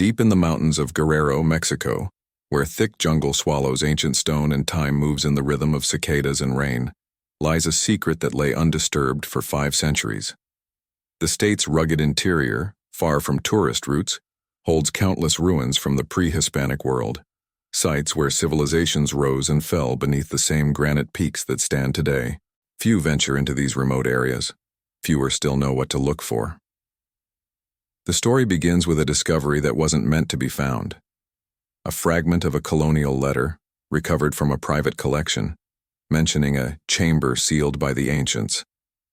Deep in the mountains of Guerrero, Mexico, where thick jungle swallows ancient stone and time moves in the rhythm of cicadas and rain, lies a secret that lay undisturbed for 5 centuries. The state's rugged interior, far from tourist routes, holds countless ruins from the pre-Hispanic world, sites where civilizations rose and fell beneath the same granite peaks that stand today. Few venture into these remote areas. Fewer still know what to look for. The story begins with a discovery that wasn't meant to be found. A fragment of a colonial letter, recovered from a private collection, mentioning a chamber sealed by the ancients,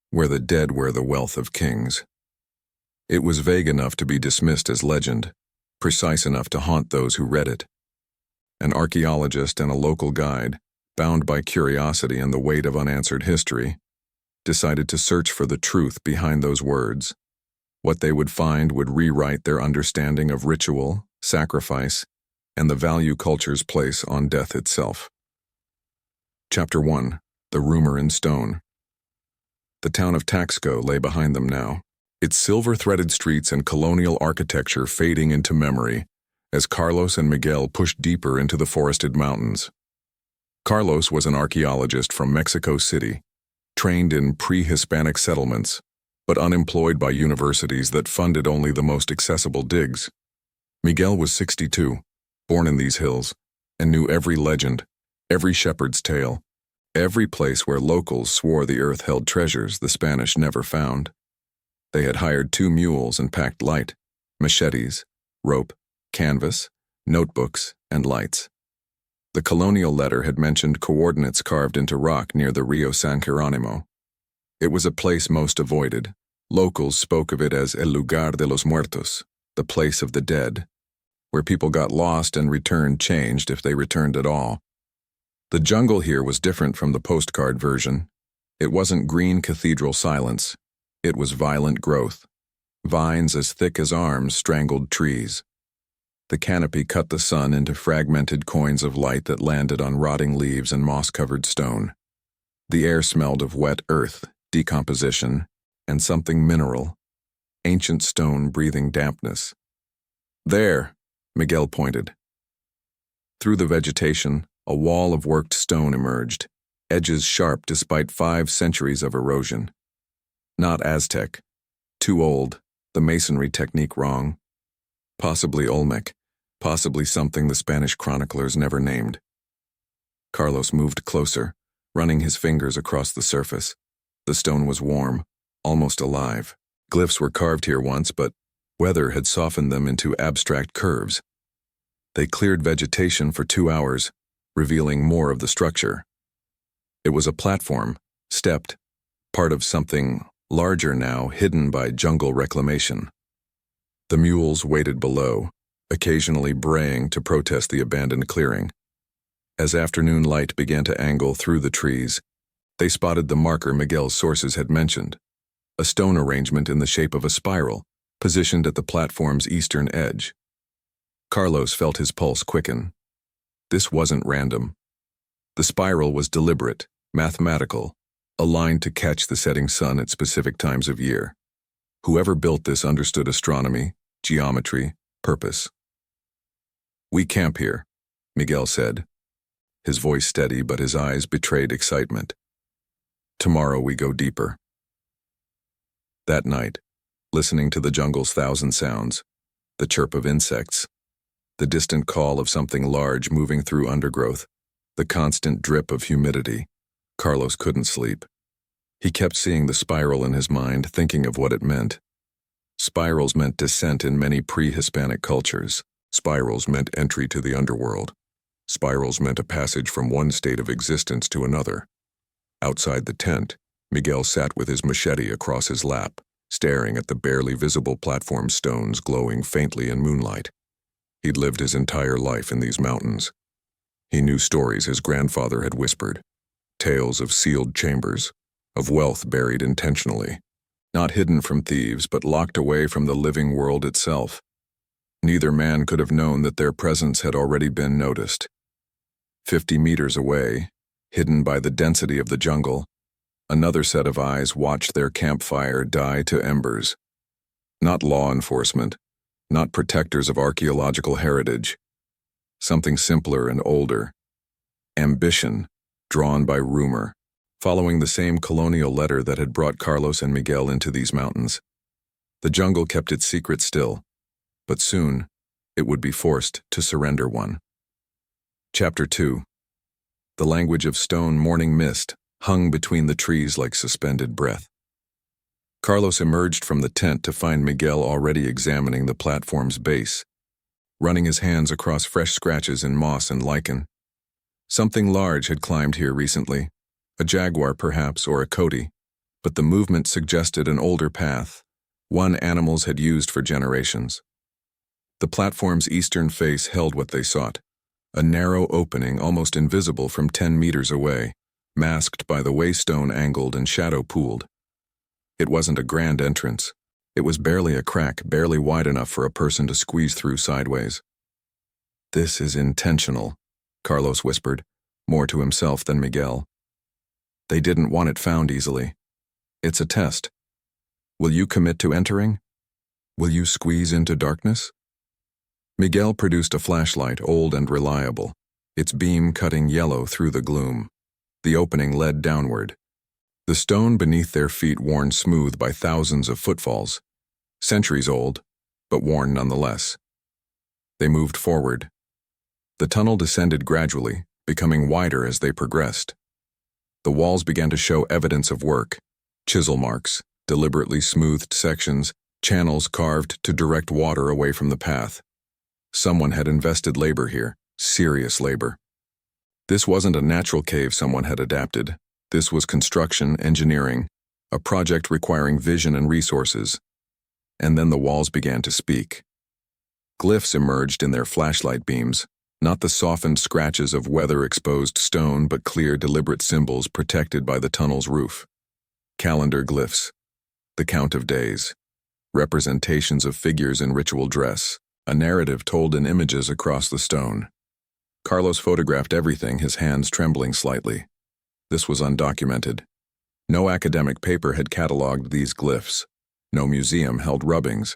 where the dead wear the wealth of kings. It was vague enough to be dismissed as legend, precise enough to haunt those who read it. An archaeologist and a local guide, bound by curiosity and the weight of unanswered history, decided to search for the truth behind those words. What they would find would rewrite their understanding of ritual, sacrifice, and the value cultures place on death itself. Chapter 1. The Rumor in Stone. The town of Taxco lay behind them now, its silver-threaded streets and colonial architecture fading into memory as Carlos and Miguel pushed deeper into the forested mountains. Carlos was an archaeologist from Mexico City, trained in pre-Hispanic settlements, but unemployed by universities that funded only the most accessible digs. Miguel was 62, born in these hills, and knew every legend, every shepherd's tale, every place where locals swore the earth held treasures the Spanish never found. They had hired 2 mules and packed light, machetes, rope, canvas, notebooks, and lights. The colonial letter had mentioned coordinates carved into rock near the Rio San Jeronimo. It was a place most avoided. Locals spoke of it as el lugar de los muertos, the place of the dead, where people got lost and returned changed if they returned at all. The jungle here was different from the postcard version. It wasn't green cathedral silence. It was violent growth. Vines as thick as arms strangled trees. The canopy cut the sun into fragmented coins of light that landed on rotting leaves and moss-covered stone. The air smelled of wet earth, decomposition, and something mineral, ancient stone breathing dampness. There, Miguel pointed. Through the vegetation, a wall of worked stone emerged, edges sharp despite 5 centuries of erosion. Not Aztec. Too old, the masonry technique wrong. Possibly Olmec, possibly something the Spanish chroniclers never named. Carlos moved closer, running his fingers across the surface. The stone was warm, almost alive. Glyphs were carved here once, but weather had softened them into abstract curves. They cleared vegetation for 2 hours, revealing more of the structure. It was a platform, stepped, part of something larger now, hidden by jungle reclamation. The mules waited below, occasionally braying to protest the abandoned clearing. As afternoon light began to angle through the trees, they spotted the marker Miguel's sources had mentioned, a stone arrangement in the shape of a spiral, positioned at the platform's eastern edge. Carlos felt his pulse quicken. This wasn't random. The spiral was deliberate, mathematical, aligned to catch the setting sun at specific times of year. Whoever built this understood astronomy, geometry, purpose. "We camp here," Miguel said, his voice steady but his eyes betrayed excitement. "Tomorrow we go deeper." That night, listening to the jungle's 1,000 sounds, the chirp of insects, the distant call of something large moving through undergrowth, the constant drip of humidity, Carlos couldn't sleep. He kept seeing the spiral in his mind, thinking of what it meant. Spirals meant descent in many pre-Hispanic cultures. Spirals meant entry to the underworld. Spirals meant a passage from one state of existence to another. Outside the tent, Miguel sat with his machete across his lap, staring at the barely visible platform stones glowing faintly in moonlight. He'd lived his entire life in these mountains. He knew stories his grandfather had whispered, tales of sealed chambers, of wealth buried intentionally, not hidden from thieves but locked away from the living world itself. Neither man could have known that their presence had already been noticed. 50 meters away, hidden by the density of the jungle, another set of eyes watched their campfire die to embers. Not law enforcement, not protectors of archaeological heritage. Something simpler and older. Ambition, drawn by rumor, following the same colonial letter that had brought Carlos and Miguel into these mountains. The jungle kept its secret still, but soon it would be forced to surrender one. Chapter 2. The language of stone morning mist hung between the trees like suspended breath. Carlos emerged from the tent to find Miguel already examining the platform's base, running his hands across fresh scratches in moss and lichen. Something large had climbed here recently, a jaguar perhaps, or a coyote, but the movement suggested an older path, one animals had used for generations. The platform's eastern face held what they sought, a narrow opening almost invisible from 10 meters away, masked by the way stone angled and shadow pooled. It wasn't a grand entrance. It was barely a crack, barely wide enough for a person to squeeze through sideways. "This is intentional," Carlos whispered, more to himself than Miguel. "They didn't want it found easily. It's a test. Will you commit to entering? Will you squeeze into darkness?" Miguel produced a flashlight, old and reliable, its beam cutting yellow through the gloom. The opening led downward. The stone beneath their feet worn smooth by thousands of footfalls, centuries old, but worn nonetheless. They moved forward. The tunnel descended gradually, becoming wider as they progressed. The walls began to show evidence of work, chisel marks, deliberately smoothed sections, channels carved to direct water away from the path. Someone had invested labor here, serious labor. This wasn't a natural cave someone had adapted. This was construction engineering, a project requiring vision and resources. And then the walls began to speak. Glyphs emerged in their flashlight beams, not the softened scratches of weather-exposed stone, but clear, deliberate symbols protected by the tunnel's roof. Calendar glyphs, the count of days, representations of figures in ritual dress, a narrative told in images across the stone. Carlos photographed everything, his hands trembling slightly. This was undocumented. No academic paper had catalogued these glyphs. No museum held rubbings.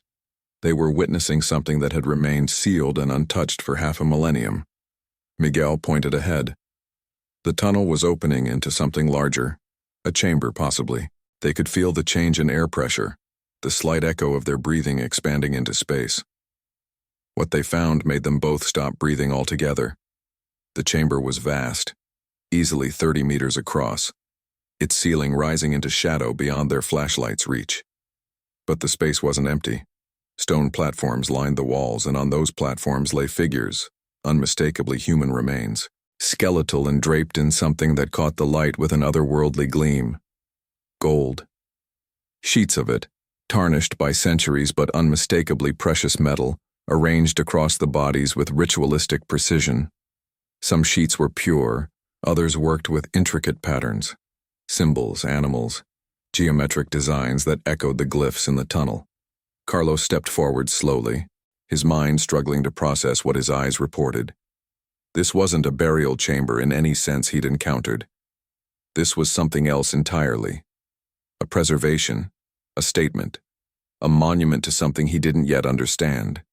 They were witnessing something that had remained sealed and untouched for half a millennium. Miguel pointed ahead. The tunnel was opening into something larger, a chamber possibly. They could feel the change in air pressure, the slight echo of their breathing expanding into space. What they found made them both stop breathing altogether. The chamber was vast, easily 30 meters across, its ceiling rising into shadow beyond their flashlight's reach. But the space wasn't empty. Stone platforms lined the walls, and on those platforms lay figures, unmistakably human remains, skeletal and draped in something that caught the light with an otherworldly gleam. Gold. Sheets of it, tarnished by centuries but unmistakably precious metal, arranged across the bodies with ritualistic precision. Some sheets were pure, others worked with intricate patterns, symbols, animals, geometric designs that echoed the glyphs in the tunnel. Carlos stepped forward slowly, his mind struggling to process what his eyes reported. This wasn't a burial chamber in any sense he'd encountered. This was something else entirely. A preservation, a statement, a monument to something he didn't yet understand.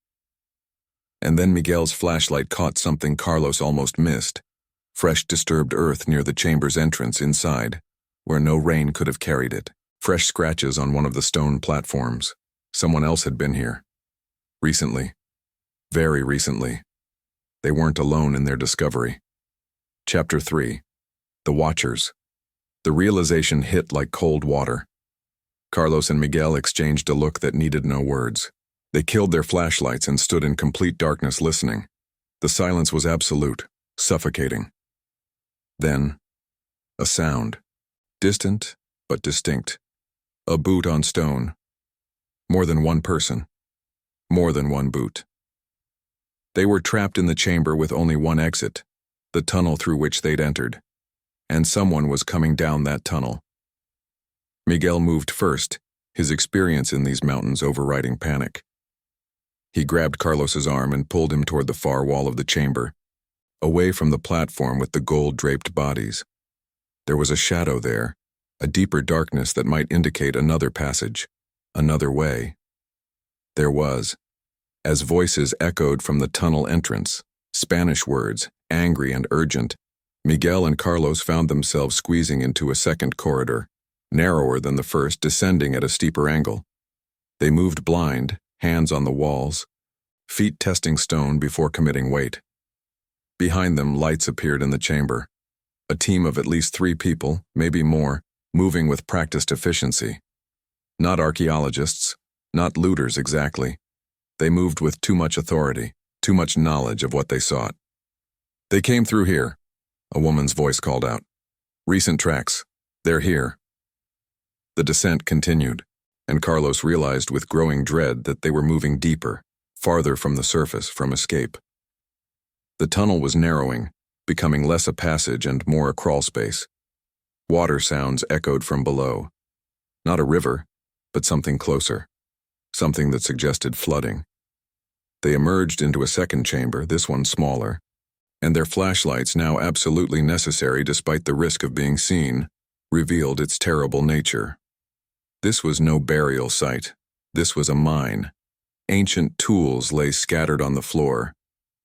And then Miguel's flashlight caught something Carlos almost missed. Fresh disturbed earth near the chamber's entrance inside, where no rain could have carried it. Fresh scratches on one of the stone platforms. Someone else had been here. Recently. Very recently. They weren't alone in their discovery. Chapter 3. The Watchers. The realization hit like cold water. Carlos and Miguel exchanged a look that needed no words. They killed their flashlights and stood in complete darkness listening. The silence was absolute, suffocating. Then, a sound. Distant, but distinct. A boot on stone. More than one person. More than one boot. They were trapped in the chamber with only one exit, the tunnel through which they'd entered. And someone was coming down that tunnel. Miguel moved first, his experience in these mountains overriding panic. He grabbed Carlos's arm and pulled him toward the far wall of the chamber, away from the platform with the gold-draped bodies. There was a shadow there, a deeper darkness that might indicate another passage, another way. There was, as voices echoed from the tunnel entrance, Spanish words, angry and urgent. Miguel and Carlos found themselves squeezing into a second corridor, narrower than the first, descending at a steeper angle. They moved blind, hands on the walls, feet testing stone before committing weight. Behind them, lights appeared in the chamber. A team of at least 3 people, maybe more, moving with practiced efficiency. Not archaeologists, not looters exactly. They moved with too much authority, too much knowledge of what they sought. "They came through here," a woman's voice called out. "Recent tracks. They're here." The descent continued, and Carlos realized with growing dread that they were moving deeper, farther from the surface, from escape. The tunnel was narrowing, becoming less a passage and more a crawl space. Water sounds echoed from below. Not a river, but something closer. Something that suggested flooding. They emerged into a second chamber, this one smaller, and their flashlights, now absolutely necessary despite the risk of being seen, revealed its terrible nature. This was no burial site. This was a mine. Ancient tools lay scattered on the floor.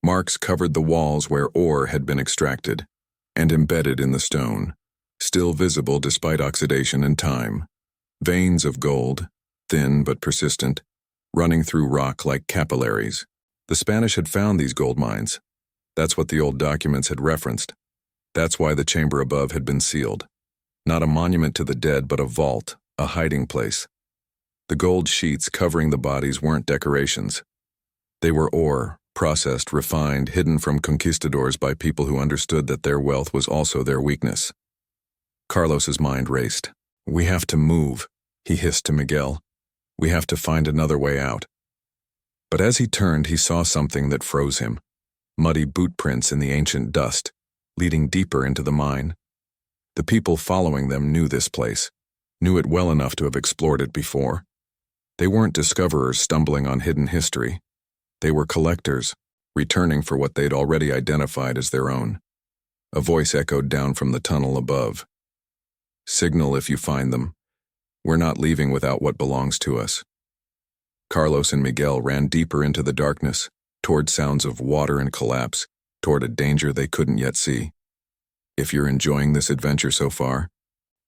Marks covered the walls where ore had been extracted, and embedded in the stone, still visible despite oxidation and time. Veins of gold, thin but persistent, running through rock like capillaries. The Spanish had found these gold mines. That's what the old documents had referenced. That's why the chamber above had been sealed. Not a monument to the dead, but a vault, a hiding place. The gold sheets covering the bodies weren't decorations. They were ore, processed, refined, hidden from conquistadors by people who understood that their wealth was also their weakness. Carlos's mind raced. "We have to move," he hissed to Miguel. "We have to find another way out." But as he turned, he saw something that froze him. Muddy boot prints in the ancient dust, leading deeper into the mine. The people following them knew this place, knew it well enough to have explored it before. They weren't discoverers stumbling on hidden history. They were collectors, returning for what they'd already identified as their own. A voice echoed down from the tunnel above. "Signal if you find them. We're not leaving without what belongs to us." Carlos and Miguel ran deeper into the darkness, toward sounds of water and collapse, toward a danger they couldn't yet see. If you're enjoying this adventure so far,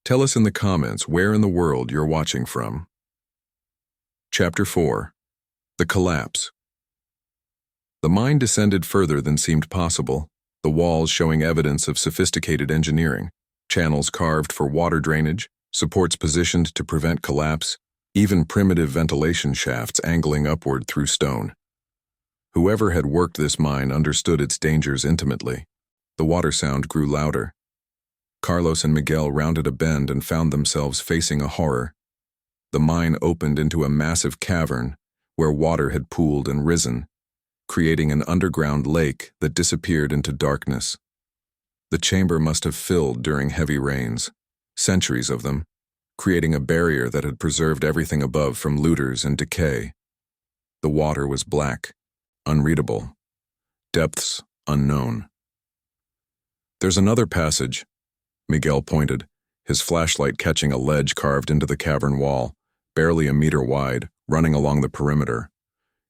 tell us in the comments where in the world you're watching from. Chapter 4. The Collapse. The mine descended further than seemed possible, the walls showing evidence of sophisticated engineering, channels carved for water drainage, supports positioned to prevent collapse, even primitive ventilation shafts angling upward through stone. Whoever had worked this mine understood its dangers intimately. The water sound grew louder. Carlos and Miguel rounded a bend and found themselves facing a horror. The mine opened into a massive cavern where water had pooled and risen, creating an underground lake that disappeared into darkness. The chamber must have filled during heavy rains, centuries of them, creating a barrier that had preserved everything above from looters and decay. The water was black, unreadable, depths unknown. "There's another passage," Miguel pointed, his flashlight catching a ledge carved into the cavern wall, barely a meter wide, running along the perimeter.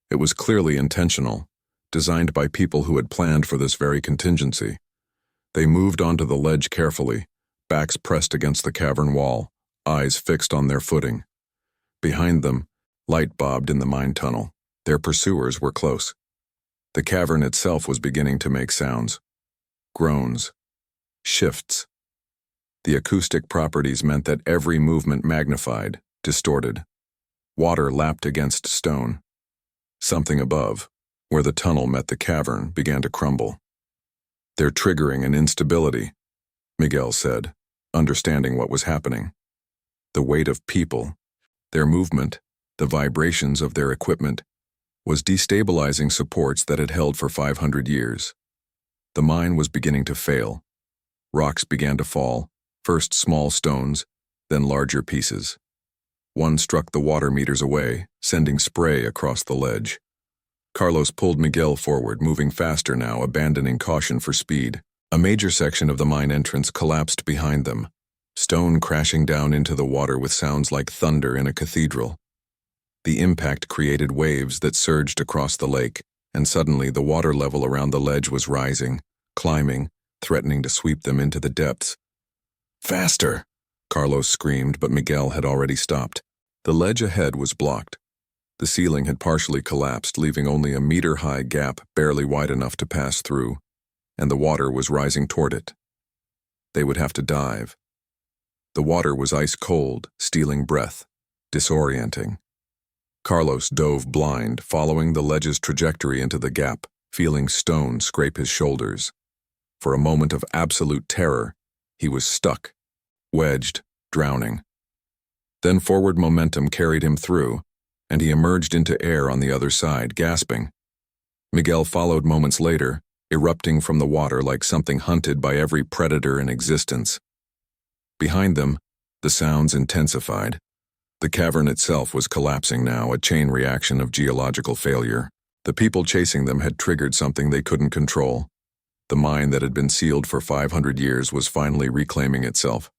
It was clearly intentional, designed by people who had planned for this very contingency. They moved onto the ledge carefully, backs pressed against the cavern wall, eyes fixed on their footing. Behind them, light bobbed in the mine tunnel. Their pursuers were close. The cavern itself was beginning to make sounds. Groans. Shifts. The acoustic properties meant that every movement magnified, distorted. Water lapped against stone. Something above, where the tunnel met the cavern, began to crumble. "They're triggering an instability," Miguel said, understanding what was happening. The weight of people, their movement, the vibrations of their equipment, was destabilizing supports that had held for 500 years. The mine was beginning to fail. Rocks began to fall, first small stones, then larger pieces. One struck the water meters away, sending spray across the ledge. Carlos pulled Miguel forward, moving faster now, abandoning caution for speed. A major section of the mine entrance collapsed behind them, stone crashing down into the water with sounds like thunder in a cathedral. The impact created waves that surged across the lake, and suddenly the water level around the ledge was rising, climbing, threatening to sweep them into the depths. "Faster!" Carlos screamed, but Miguel had already stopped. The ledge ahead was blocked. The ceiling had partially collapsed, leaving only a meter-high gap barely wide enough to pass through, and the water was rising toward it. They would have to dive. The water was ice-cold, stealing breath, disorienting. Carlos dove blind, following the ledge's trajectory into the gap, feeling stone scrape his shoulders. For a moment of absolute terror, he was stuck, wedged, drowning. Then forward momentum carried him through, and he emerged into air on the other side, gasping. Miguel followed moments later, erupting from the water like something hunted by every predator in existence. Behind them, the sounds intensified. The cavern itself was collapsing now, a chain reaction of geological failure. The people chasing them had triggered something they couldn't control. The mine that had been sealed for 500 years was finally reclaiming itself.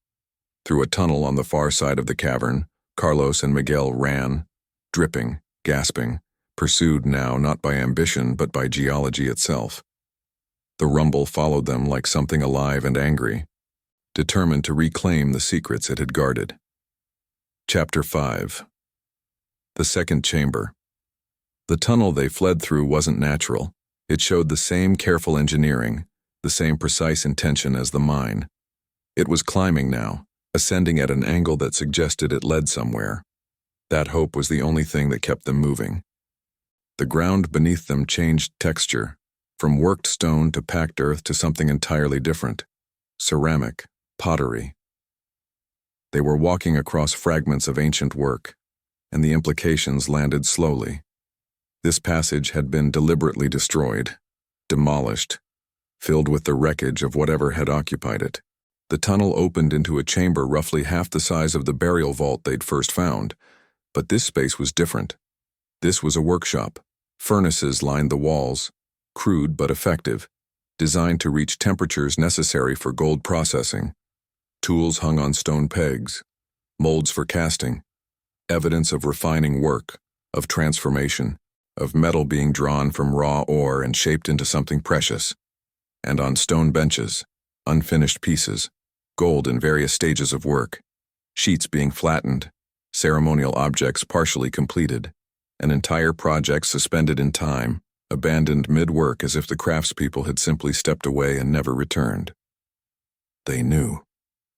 Through a tunnel on the far side of the cavern, Carlos and Miguel ran, dripping, gasping, pursued now not by ambition but by geology itself. The rumble followed them like something alive and angry, determined to reclaim the secrets it had guarded. Chapter 5. The Second Chamber. The tunnel they fled through wasn't natural. It showed the same careful engineering, the same precise intention as the mine. It was climbing now, ascending at an angle that suggested it led somewhere. That hope was the only thing that kept them moving. The ground beneath them changed texture, from worked stone to packed earth to something entirely different. Ceramic, pottery. They were walking across fragments of ancient work, and the implications landed slowly. This passage had been deliberately destroyed, demolished, filled with the wreckage of whatever had occupied it. The tunnel opened into a chamber roughly half the size of the burial vault they'd first found, but this space was different. This was a workshop. Furnaces lined the walls, crude but effective, designed to reach temperatures necessary for gold processing. Tools hung on stone pegs, molds for casting, evidence of refining work, of transformation, of metal being drawn from raw ore and shaped into something precious. And on stone benches, unfinished pieces, gold in various stages of work, sheets being flattened, ceremonial objects partially completed, an entire project suspended in time, abandoned mid-work as if the craftspeople had simply stepped away and never returned. They knew,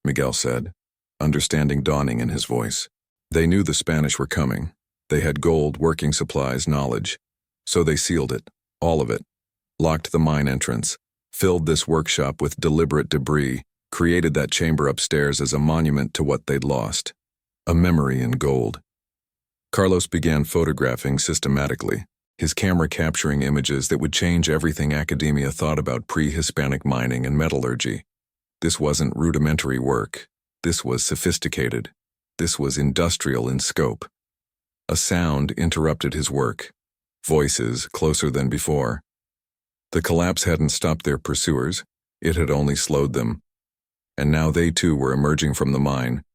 Miguel said, understanding dawning in his voice. They knew the Spanish were coming. They had gold, working supplies, knowledge. So they sealed it, all of it, locked the mine entrance, filled this workshop with deliberate debris, created that chamber upstairs as a monument to what they'd lost, a memory in gold. Carlos began photographing systematically, his camera capturing images that would change everything academia thought about pre-Hispanic mining and metallurgy. This wasn't rudimentary work. This was sophisticated. This was industrial in scope. A sound interrupted his work. Voices closer than before. The collapse hadn't stopped their pursuers. It had only slowed them. And now they too were emerging from the mine,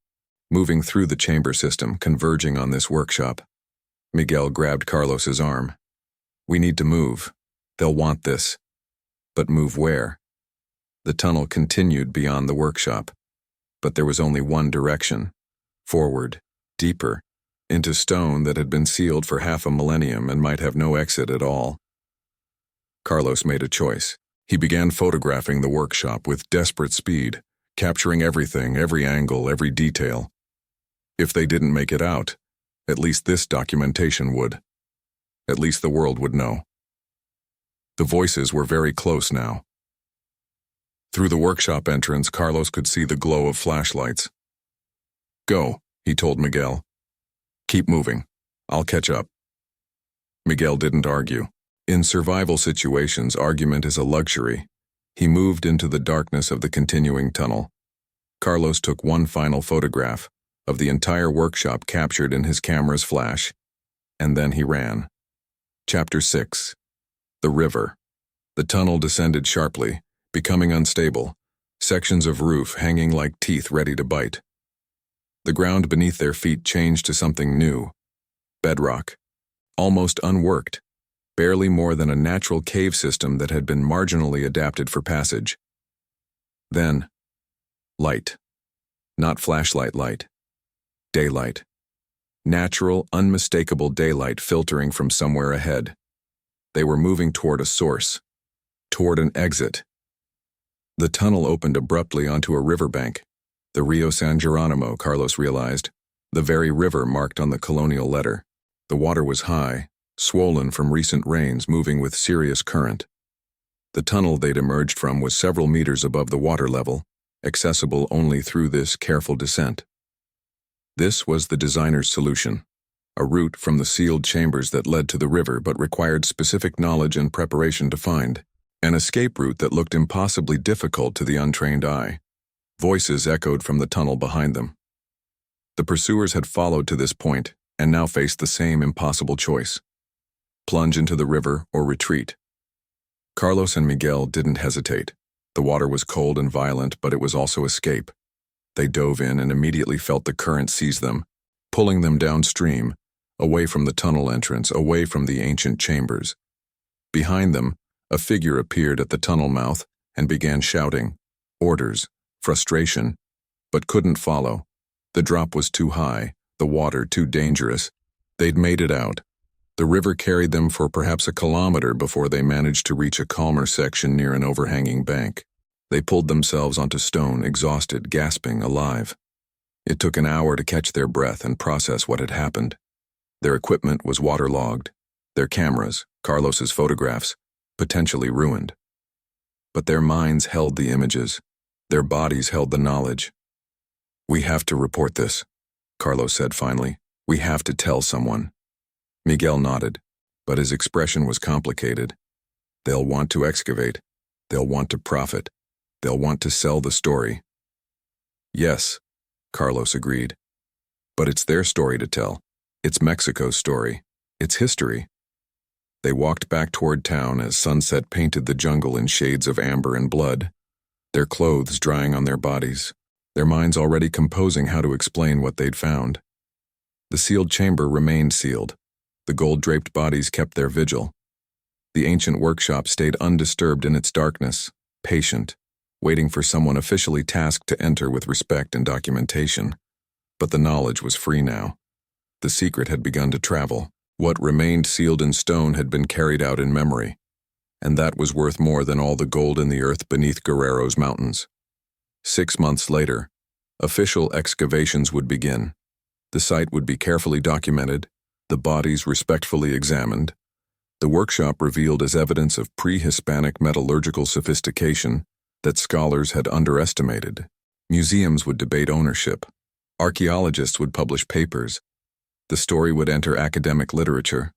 moving through the chamber system, converging on this workshop. Miguel grabbed Carlos's arm. "We need to move. They'll want this." But move where? The tunnel continued beyond the workshop, but there was only one direction. Forward, deeper, into stone that had been sealed for half a millennium and might have no exit at all. Carlos made a choice. He began photographing the workshop with desperate speed, capturing everything, every angle, every detail. If they didn't make it out, at least this documentation would. At least the world would know. The voices were very close now. Through the workshop entrance, Carlos could see the glow of flashlights. "Go," he told Miguel. "Keep moving. I'll catch up." Miguel didn't argue. In survival situations, argument is a luxury. He moved into the darkness of the continuing tunnel. Carlos took one final photograph of the entire workshop captured in his camera's flash, and then he ran. Chapter 6. The River. The tunnel descended sharply, becoming unstable, sections of roof hanging like teeth ready to bite. The ground beneath their feet changed to something new. bedrock, almost unworked, barely more than a natural cave system that had been marginally adapted for passage. Then, light. Not flashlight light. Daylight. Natural, unmistakable daylight filtering from somewhere ahead. They were moving toward a source, toward an exit. The tunnel opened abruptly onto a riverbank. The Rio San Geronimo, Carlos realized, the very river marked on the colonial letter. The water was high, swollen from recent rains, moving with serious current. The tunnel they'd emerged from was several meters above the water level, accessible only through this careful descent. This was the designer's solution, a route from the sealed chambers that led to the river but required specific knowledge and preparation to find, an escape route that looked impossibly difficult to the untrained eye. Voices echoed from the tunnel behind them. The pursuers had followed to this point and now faced the same impossible choice: plunge into the river or retreat. Carlos and Miguel didn't hesitate. The water was cold and violent, but it was also escape. They dove in and immediately felt the current seize them, pulling them downstream, away from the tunnel entrance, away from the ancient chambers. Behind them, a figure appeared at the tunnel mouth and began shouting orders, frustration, but couldn't follow. The drop was too high, the water too dangerous. They'd made it out. The river carried them for perhaps a kilometer before they managed to reach a calmer section near an overhanging bank. They pulled themselves onto stone, exhausted, gasping, alive. It took an hour to catch their breath and process what had happened. Their equipment was waterlogged, their cameras, Carlos's photographs, potentially ruined. But their minds held the images. Their bodies held the knowledge. "We have to report this," Carlos said finally. "We have to tell someone." Miguel nodded, but his expression was complicated. They'll want to excavate. They'll want to profit. They'll want to sell the story. Yes, Carlos agreed. But it's their story to tell. It's Mexico's story. It's history. They walked back toward town as sunset painted the jungle in shades of amber and blood, their clothes drying on their bodies, their minds already composing how to explain what they'd found. The sealed chamber remained sealed. The gold-draped bodies kept their vigil. The ancient workshop stayed undisturbed in its darkness, patient, waiting for someone officially tasked to enter with respect and documentation. But the knowledge was free now. The secret had begun to travel. What remained sealed in stone had been carried out in memory, and that was worth more than all the gold in the earth beneath Guerrero's mountains. 6 months later, official excavations would begin. The site would be carefully documented, the bodies respectfully examined, the workshop revealed as evidence of pre-Hispanic metallurgical sophistication that scholars had underestimated. Museums would debate ownership. Archaeologists would publish papers. The story would enter academic literature.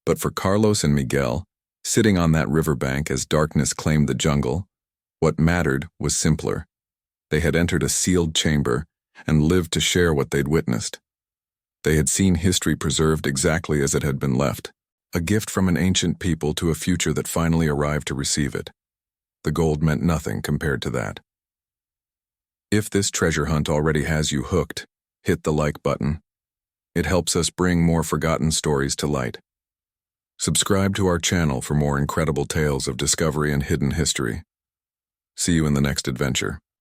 But for Carlos and Miguel, sitting on that riverbank as darkness claimed the jungle, what mattered was simpler. They had entered a sealed chamber and lived to share what they'd witnessed. They had seen history preserved exactly as it had been left, a gift from an ancient people to a future that finally arrived to receive it. The gold meant nothing compared to that. If this treasure hunt already has you hooked, hit the like button. It helps us bring more forgotten stories to light. Subscribe to our channel for more incredible tales of discovery and hidden history. See you in the next adventure.